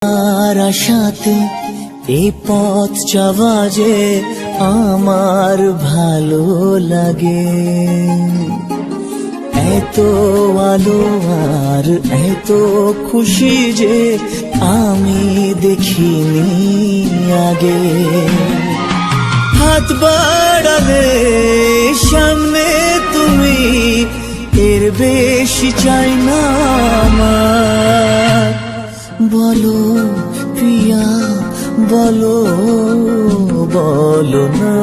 আর আশাতে এই পথ চলা যে আমার ভালো লাগে। এত আলো আর এত খুশি যে আমি দেখিনি আগে। হাত বাড়ালে সামনে তুমি, এর বেশি চাই না আমার। বলো প্রিয়া বলো, বলো না।